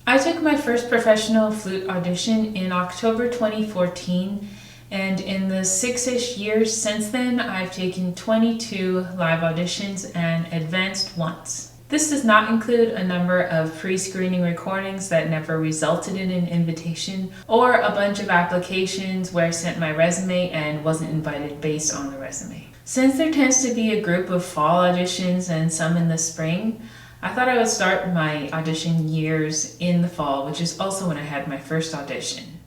I took my first professional flute audition in October 2014, and in the 6-ish years since then, I've taken 22 live auditions and advanced once. This does not include a number of pre-screening recordings that never resulted in an invitation, or a bunch of applications where I sent my resume and wasn't invited based on the resume. Since there tends to be a group of fall auditions and some in the spring, I thought I would start my audition years in the fall, which is also when I had my first audition.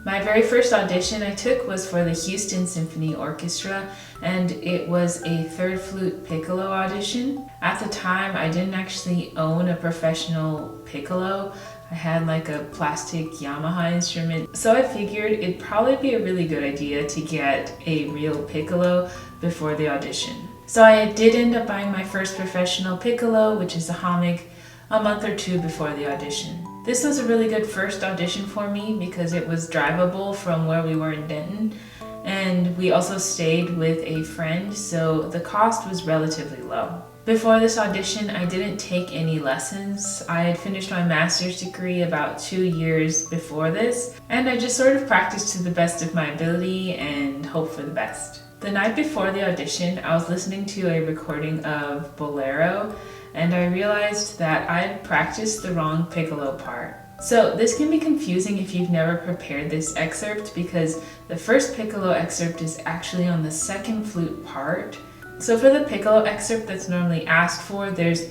My very first audition I took was for the Houston Symphony Orchestra, and it was a third flute piccolo audition. At the time, I didn't actually own a professional piccolo. I had like a plastic Yamaha instrument, so I figured it'd probably be a really good idea to get a real piccolo before the audition. So I did end up buying my first professional piccolo, which is a Hamig, a month or two before the audition. This was a really good first audition for me because it was drivable from where we were in Denton, and we also stayed with a friend, so the cost was relatively low. Before this audition, I didn't take any lessons. I had finished my master's degree about 2 years before this, and I just sort of practiced to the best of my ability and hoped for the best. The night before the audition, I was listening to a recording of Bolero, and I realized that I had practiced the wrong piccolo part. So this can be confusing if you've never prepared this excerpt, because the first piccolo excerpt is actually on the second flute part. So for the piccolo excerpt that's normally asked for, there's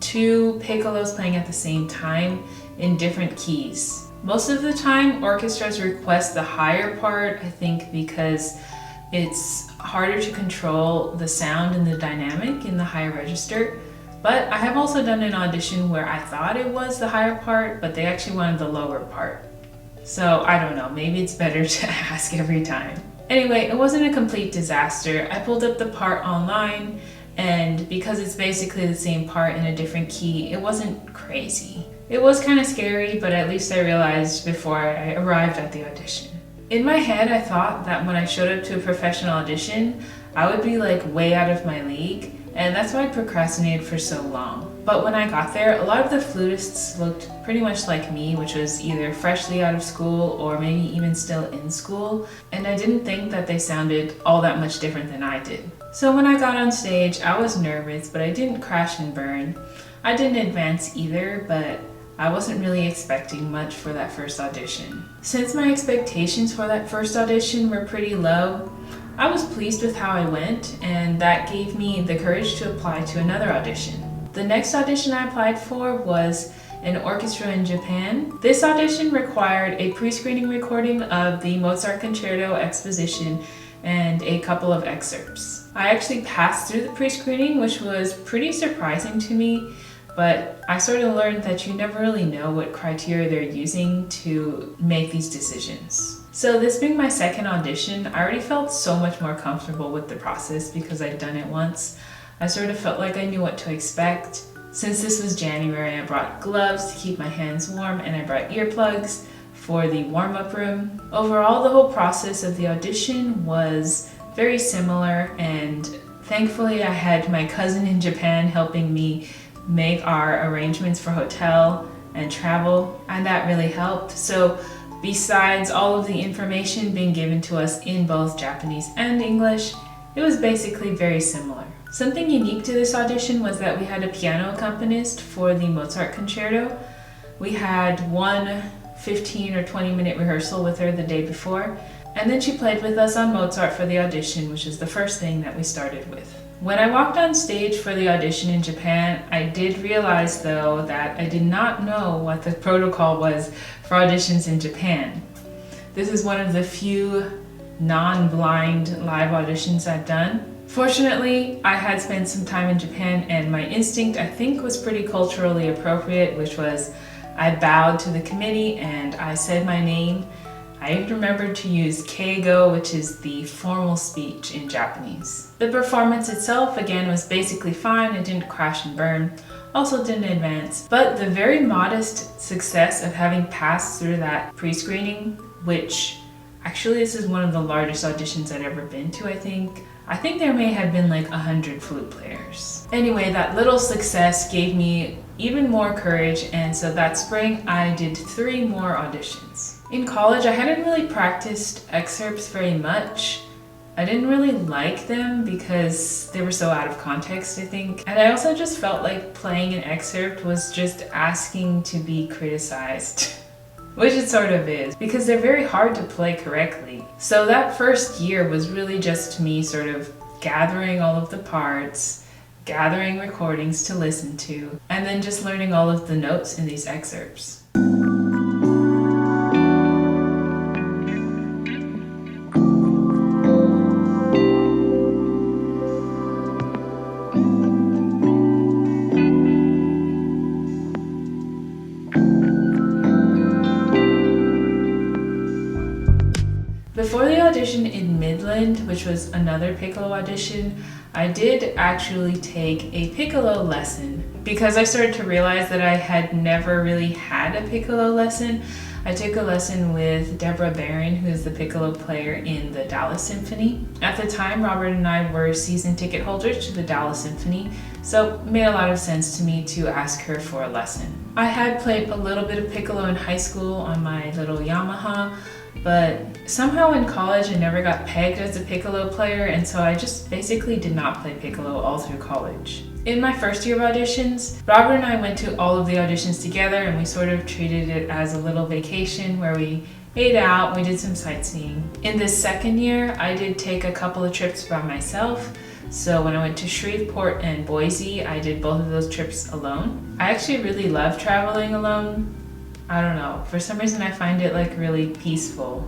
2 piccolos playing at the same time in different keys. Most of the time, orchestras request the higher part, I think because it's harder to control the sound and the dynamic in the higher register. But I have also done an audition where I thought it was the higher part, but they actually wanted the lower part. So I don't know, maybe it's better to ask every time. Anyway, it wasn't a complete disaster. I pulled up the part online, and because it's basically the same part in a different key, it wasn't crazy. It was kind of scary, but at least I realized before I arrived at the audition. In my head, I thought that when I showed up to a professional audition, I would be like way out of my league, and that's why I procrastinated for so long. But when I got there, a lot of the flutists looked pretty much like me, which was either freshly out of school or maybe even still in school, and I didn't think that they sounded all that much different than I did. So when I got on stage, I was nervous, but I didn't crash and burn. I didn't advance either, but I wasn't really expecting much for that first audition. Since my expectations for that first audition were pretty low, I was pleased with how I went, and that gave me the courage to apply to another audition. The next audition I applied for was an orchestra in Japan. This audition required a pre-screening recording of the Mozart Concerto exposition and a couple of excerpts. I actually passed through the pre-screening, which was pretty surprising to me, but I sort of learned that you never really know what criteria they're using to make these decisions. So this being my second audition, I already felt so much more comfortable with the process because I'd done it once. I sort of felt like I knew what to expect. Since this was January, I brought gloves to keep my hands warm, and I brought earplugs for the warm-up room. Overall, the whole process of the audition was very similar, and thankfully I had my cousin in Japan helping me make our arrangements for hotel and travel, and that really helped. So besides all of the information being given to us in both Japanese and English, it was basically very similar. Something unique to this audition was that we had a piano accompanist for the Mozart Concerto. We had one 15 or 20 minute rehearsal with her the day before, and then she played with us on Mozart for the audition, which is the first thing that we started with. When I walked on stage for the audition in Japan, I did realize though that I did not know what the protocol was for auditions in Japan. This is one of the few non-blind live auditions I've done. Fortunately, I had spent some time in Japan, and my instinct, I think, was pretty culturally appropriate, which was I bowed to the committee and I said my name. I even remembered to use keigo, which is the formal speech in Japanese. The performance itself, again, was basically fine. It didn't crash and burn. also didn't advance. But the very modest success of having passed through that pre-screening, which actually this is one of the largest auditions I'd ever been to, I think. I think there may have been like 100 flute players. Anyway, that little success gave me even more courage, and so that spring I did 3 more auditions. In college, I hadn't really practiced excerpts very much. I didn't really like them because they were so out of context, I think. And I also just felt like playing an excerpt was just asking to be criticized. Which it sort of is, because they're very hard to play correctly. So that first year was really just me sort of gathering all of the parts, gathering recordings to listen to, and then just learning all of the notes in these excerpts. Before the audition in Midland, which was another piccolo audition, I did actually take a piccolo lesson because I started to realize that I had never really had a piccolo lesson. I took a lesson with Deborah Barron, who is the piccolo player in the Dallas Symphony. At the time, Robert and I were season ticket holders to the Dallas Symphony, so it made a lot of sense to me to ask her for a lesson. I had played a little bit of piccolo in high school on my little Yamaha, but somehow in college I never got pegged as a piccolo player, and so I just basically did not play piccolo all through college. In my first year of auditions, Robert and I went to all of the auditions together, and we sort of treated it as a little vacation where we ate out, we did some sightseeing. In this second year, I did take a couple of trips by myself. So when I went to Shreveport and Boise, I did both of those trips alone. I actually really love traveling alone. I don't know, for some reason I find it like really peaceful,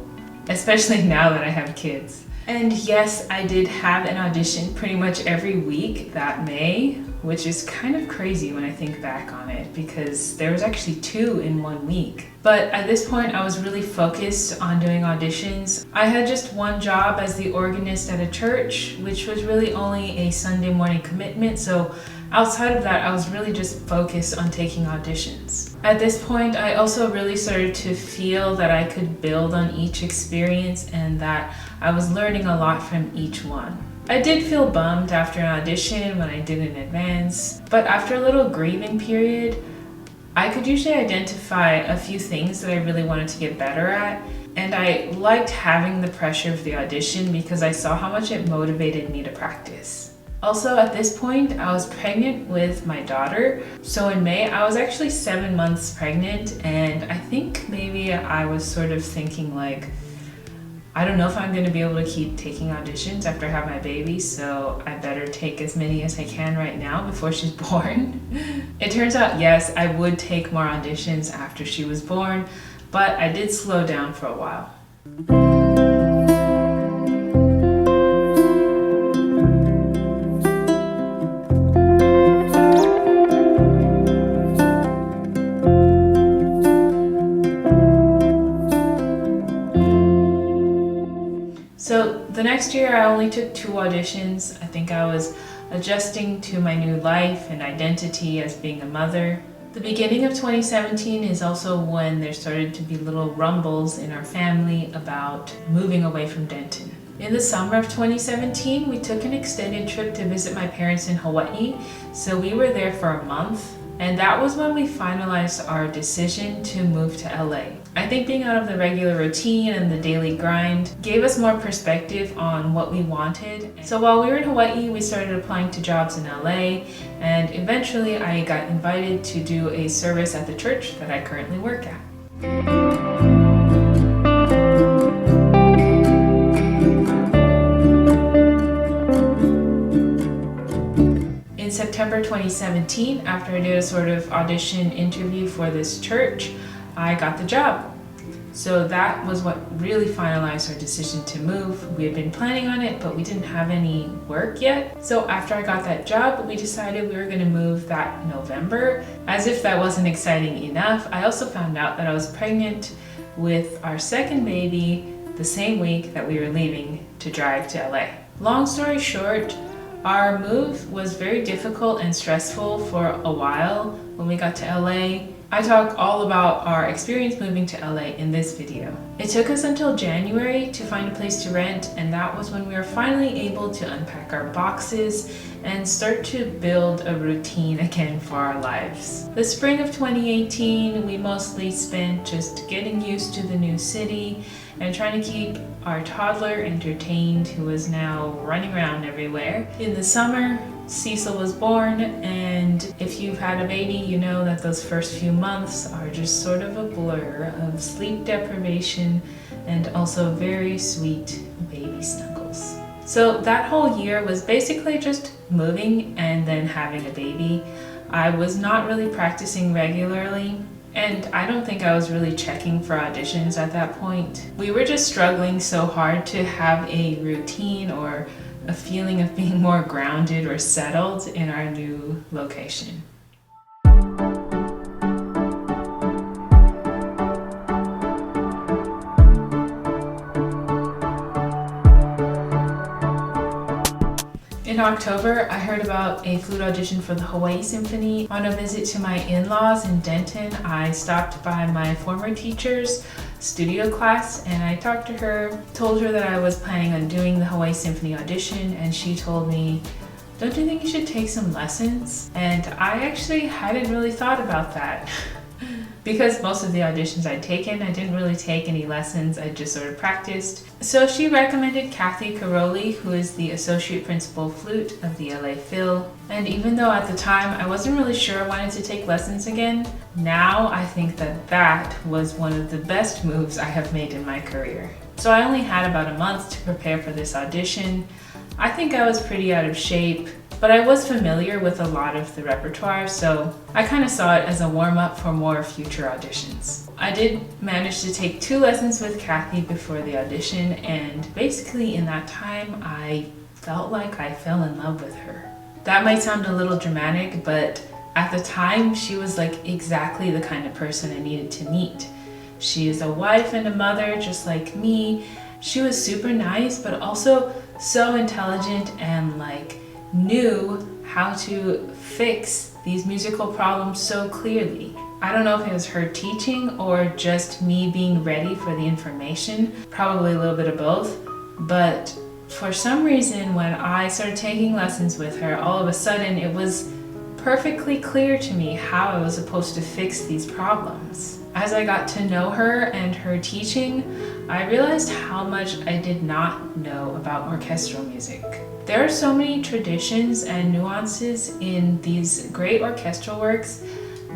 especially now that I have kids. And yes, I did have an audition pretty much every week that May, which is kind of crazy when I think back on it because there was actually 2 in 1 week. But at this point I was really focused on doing auditions. I had just one job as the organist at a church, which was really only a Sunday morning commitment, so outside of that I was really just focused on taking auditions. At this point I also really started to feel that I could build on each experience and that I was learning a lot from each one. I did feel bummed after an audition when I didn't advance, but after a little grieving period, I could usually identify a few things that I really wanted to get better at, and I liked having the pressure of the audition because I saw how much it motivated me to practice. Also, at this point, I was pregnant with my daughter. So in May, I was actually 7 months pregnant, and I think maybe I was sort of thinking like, I don't know if I'm going to be able to keep taking auditions after I have my baby, so I better take as many as I can right now before she's born. It turns out, yes, I would take more auditions after she was born, but I did slow down for a while. So the next year I only took 2 auditions. I think I was adjusting to my new life and identity as being a mother. The beginning of 2017 is also when there started to be little rumbles in our family about moving away from Denton. In the summer of 2017, we took an extended trip to visit my parents in Hawaii, so we were there for a month, and that was when we finalized our decision to move to LA. I think being out of the regular routine and the daily grind gave us more perspective on what we wanted. So while we were in Hawaii, we started applying to jobs in LA, and eventually I got invited to do a service at the church that I currently work at. In September 2017, after I did a sort of audition interview for this church, I got the job. So that was what really finalized our decision to move. We had been planning on it, but we didn't have any work yet. So after I got that job, we decided we were going to move that November. As if that wasn't exciting enough, I also found out that I was pregnant with our second baby the same week that we were leaving to drive to LA. Long story short, Our move was very difficult and stressful for a while when we got to LA. I talk all about our experience moving to LA in this video. It took us until January to find a place to rent, and that was when we were finally able to unpack our boxes and start to build a routine again for our lives. The spring of 2018, we mostly spent just getting used to the new city and trying to keep our toddler entertained, who was now running around everywhere. In the summer, Cecil was born, and if you've had a baby, you know that those first few months are just sort of a blur of sleep deprivation and also very sweet baby snuggles. So that whole year was basically just moving and then having a baby. I was not really practicing regularly, and I don't think I was really checking for auditions at that point. We were just struggling so hard to have a routine or a feeling of being more grounded or settled in our new location. In October, I heard about a flute audition for the Hawaii Symphony. On a visit to my in-laws in Denton, I stopped by my former teacher's studio class and I talked to her, told her that I was planning on doing the Hawaii Symphony audition, and she told me, "Don't you think you should take some lessons?" And I actually hadn't really thought about that. Because most of the auditions I'd taken, I didn't really take any lessons, I just sort of practiced. So she recommended Kathy Caroli, who is the Associate Principal Flute of the LA Phil. And even though at the time I wasn't really sure I wanted to take lessons again, now I think that that was one of the best moves I have made in my career. So I only had about a month to prepare for this audition. I think I was pretty out of shape, but I was familiar with a lot of the repertoire, so I kind of saw it as a warm-up for more future auditions. I did manage to take 2 lessons with Kathy before the audition, and basically in that time I felt like I fell in love with her. That might sound a little dramatic, but at the time she was like exactly the kind of person I needed to meet. She is a wife and a mother just like me. She was super nice, but also so intelligent and knew how to fix these musical problems so clearly. I don't know if it was her teaching or just me being ready for the information, probably a little bit of both, but for some reason when I started taking lessons with her, all of a sudden it was perfectly clear to me how I was supposed to fix these problems. As I got to know her and her teaching, I realized how much I did not know about orchestral music. There are so many traditions and nuances in these great orchestral works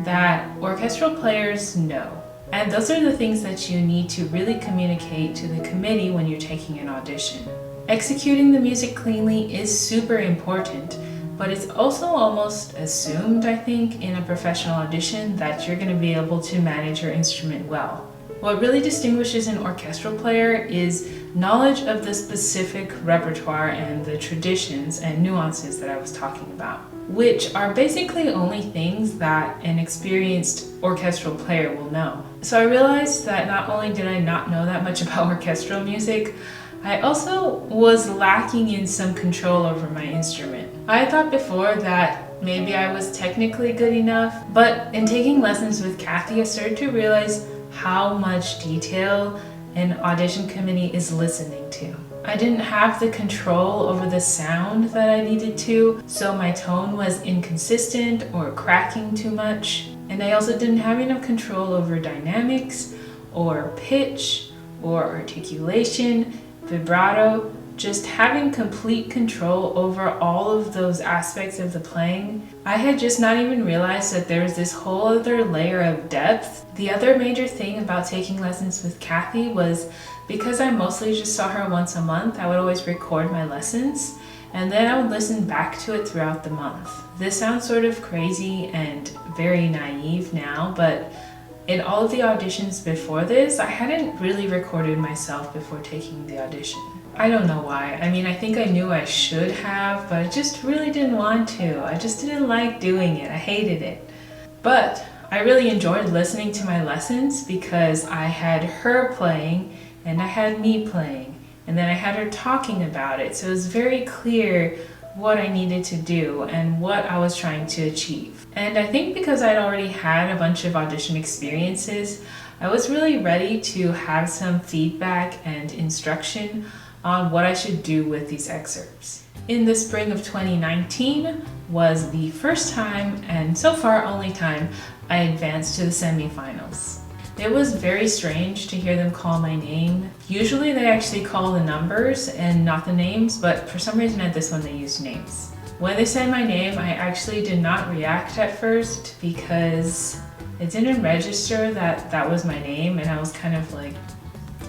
that orchestral players know. And those are the things that you need to really communicate to the committee when you're taking an audition. Executing the music cleanly is super important, but it's also almost assumed, I think, in a professional audition that you're going to be able to manage your instrument well. What really distinguishes an orchestral player is knowledge of the specific repertoire and the traditions and nuances that I was talking about, which are basically only things that an experienced orchestral player will know. So I realized that not only did I not know that much about orchestral music, I also was lacking in some control over my instrument. I thought before that maybe I was technically good enough, but in taking lessons with Kathy, I started to realize how much detail an audition committee is listening to. I didn't have the control over the sound that I needed to, so my tone was inconsistent or cracking too much. And I also didn't have enough control over dynamics or pitch or articulation, vibrato. Just having complete control over all of those aspects of the playing, I had just not even realized that there was this whole other layer of depth. The other major thing about taking lessons with Kathy was because I mostly just saw her once a month, I would always record my lessons and then I would listen back to it throughout the month. This sounds sort of crazy and very naive now, but in all of the auditions before this, I hadn't really recorded myself before taking the audition. I don't know why. I mean, I think I knew I should have, but I just really didn't want to. I just didn't like doing it. I hated it. But I really enjoyed listening to my lessons because I had her playing and I had me playing. And then I had her talking about it. So it was very clear what I needed to do and what I was trying to achieve. And I think because I'd already had a bunch of audition experiences, I was really ready to have some feedback and instruction on what I should do with these excerpts. In the spring of 2019 was the first time, and so far only time, I advanced to the semifinals. It was very strange to hear them call my name. Usually they actually call the numbers and not the names, but for some reason at this one they used names. When they said my name, I actually did not react at first because it didn't register that that was my name, and I was kind of like,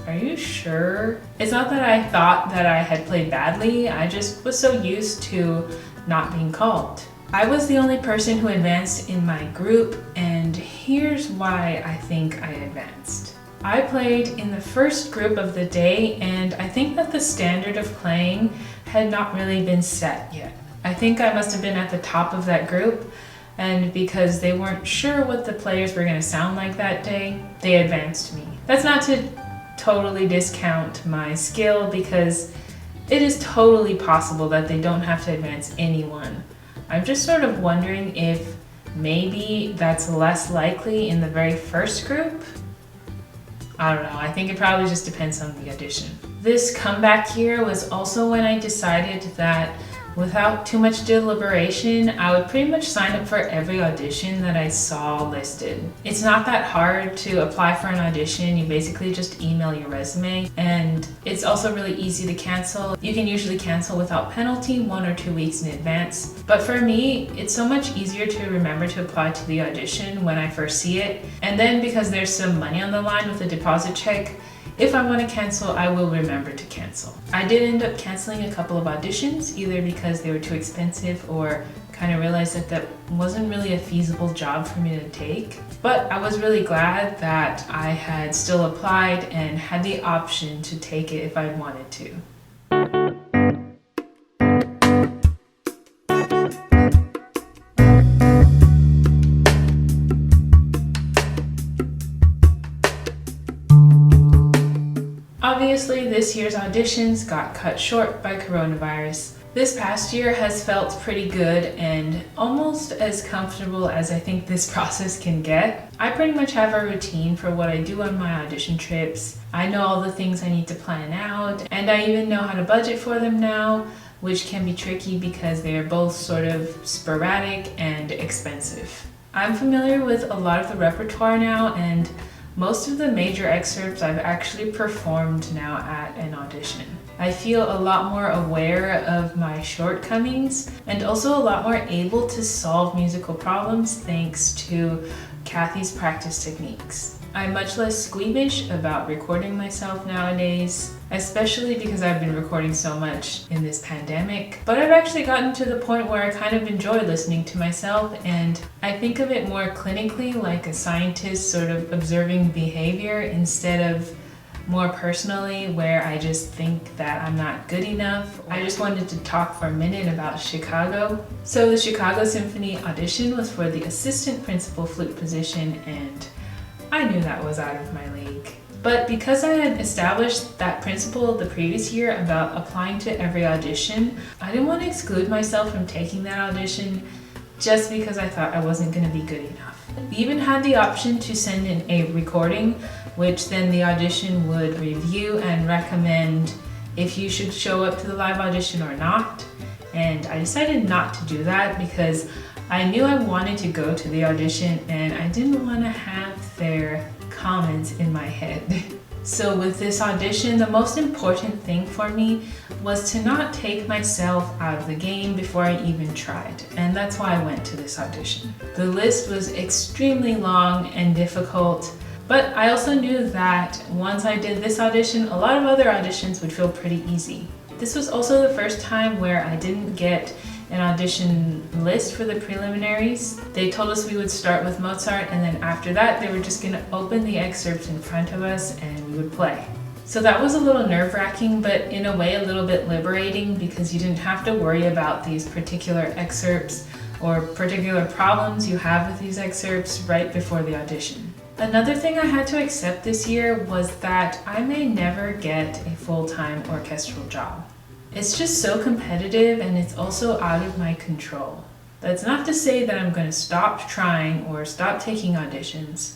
are you sure? It's not that I thought that I had played badly, I just was so used to not being called. I was the only person who advanced in my group, and here's why I think I advanced. I played in the first group of the day, and I think that the standard of playing had not really been set yet. I think I must have been at the top of that group, and because they weren't sure what the players were going to sound like that day, they advanced me. That's not to totally discount my skill, because it is totally possible that they don't have to advance anyone. I'm just sort of wondering if maybe that's less likely in the very first group. I don't know, I think it probably just depends on the audition. This comeback year was also when I decided that without too much deliberation, I would pretty much sign up for every audition that I saw listed. It's not that hard to apply for an audition. You basically just email your resume, and it's also really easy to cancel. You can usually cancel without penalty 1 or 2 weeks in advance. But for me, it's so much easier to remember to apply to the audition when I first see it. And then because there's some money on the line with a deposit check, if I want to cancel, I will remember to cancel. I did end up canceling a couple of auditions, either because they were too expensive or kind of realized that that wasn't really a feasible job for me to take. But I was really glad that I had still applied and had the option to take it if I wanted to. Obviously, this year's auditions got cut short by coronavirus. This past year has felt pretty good and almost as comfortable as I think this process can get. I pretty much have a routine for what I do on my audition trips. I know all the things I need to plan out, and I even know how to budget for them now, which can be tricky because they are both sort of sporadic and expensive. I'm familiar with a lot of the repertoire now, and most of the major excerpts I've actually performed now at an audition. I feel a lot more aware of my shortcomings and also a lot more able to solve musical problems thanks to Kathy's practice techniques. I'm much less squeamish about recording myself nowadays, especially because I've been recording so much in this pandemic. But I've actually gotten to the point where I kind of enjoy listening to myself, and I think of it more clinically, like a scientist sort of observing behavior, instead of more personally where I just think that I'm not good enough. I just wanted to talk for a minute about Chicago. So the Chicago Symphony audition was for the assistant principal flute position, and I knew that was out of my league. But because I had established that principle the previous year about applying to every audition, I didn't want to exclude myself from taking that audition just because I thought I wasn't going to be good enough. We even had the option to send in a recording, which then the audition would review and recommend if you should show up to the live audition or not. And I decided not to do that because I knew I wanted to go to the audition and I didn't want to have their comments in my head. So with this audition, the most important thing for me was to not take myself out of the game before I even tried, and that's why I went to this audition. The list was extremely long and difficult, but I also knew that once I did this audition, a lot of other auditions would feel pretty easy. This was also the first time where I didn't get an audition list for the preliminaries. They told us we would start with Mozart, and then after that they were just going to open the excerpts in front of us and we would play. So that was a little nerve-wracking, but in a way a little bit liberating, because you didn't have to worry about these particular excerpts or particular problems you have with these excerpts right before the audition. Another thing I had to accept this year was that I may never get a full-time orchestral job. It's just so competitive, and it's also out of my control. That's not to say that I'm going to stop trying or stop taking auditions.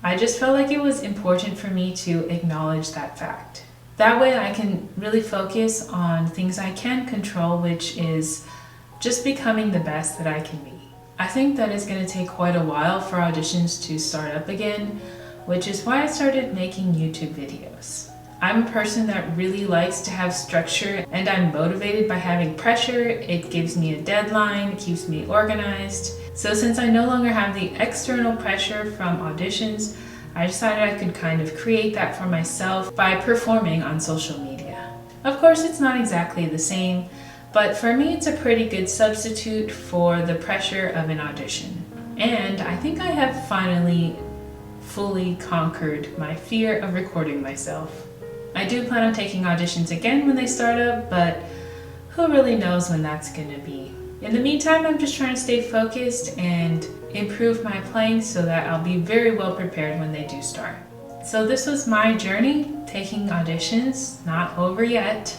I just felt like it was important for me to acknowledge that fact. That way I can really focus on things I can control, which is just becoming the best that I can be. I think that it's going to take quite a while for auditions to start up again, which is why I started making YouTube videos. I'm a person that really likes to have structure, and I'm motivated by having pressure. It gives me a deadline, it keeps me organized. So since I no longer have the external pressure from auditions, I decided I could kind of create that for myself by performing on social media. Of course, it's not exactly the same, but for me it's a pretty good substitute for the pressure of an audition. And I think I have finally fully conquered my fear of recording myself. I do plan on taking auditions again when they start up, but who really knows when that's going to be. In the meantime, I'm just trying to stay focused and improve my playing so that I'll be very well prepared when they do start. So this was my journey, taking auditions, not over yet.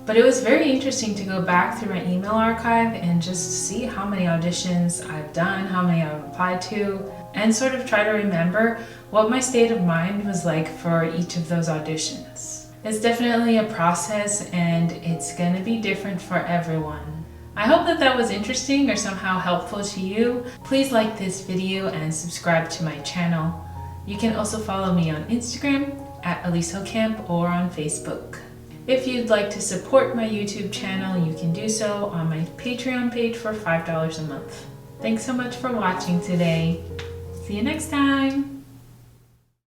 But it was very interesting to go back through my email archive and just see how many auditions I've done, how many I've applied to, and sort of try to remember what my state of mind was like for each of those auditions. It's definitely a process, and it's going to be different for everyone. I hope that was interesting or somehow helpful to you. Please like this video and subscribe to my channel. You can also follow me on Instagram @EliseHocamp or on Facebook. If you'd like to support my YouTube channel, you can do so on my Patreon page for $5 a month. Thanks so much for watching today. See you next time!